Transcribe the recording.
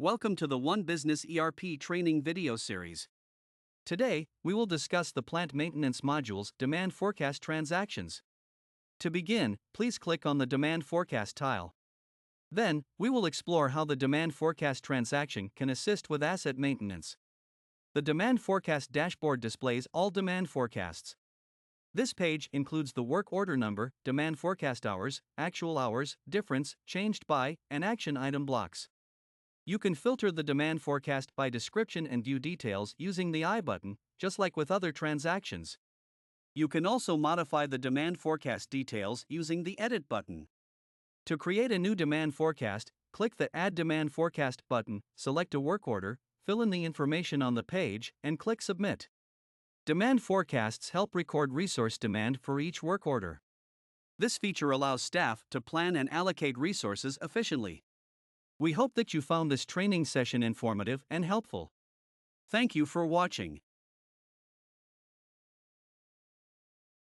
Welcome to the OneBusiness ERP training video series. Today, we will discuss the plant maintenance module's demand forecast transactions. To begin, please click on the demand forecast tile. Then, we will explore how the demand forecast transaction can assist with asset maintenance. The demand forecast dashboard displays all demand forecasts. This page includes the work order number, demand forecast hours, actual hours, difference, changed by, and action item blocks. You can filter the demand forecast by description and view details using the I button, just like with other transactions. You can also modify the demand forecast details using the Edit button. To create a new demand forecast, click the Add Demand Forecast button, select a work order, fill in the information on the page, and click Submit. Demand forecasts help record resource demand for each work order. This feature allows staff to plan and allocate resources efficiently. We hope that you found this training session informative and helpful. Thank you for watching.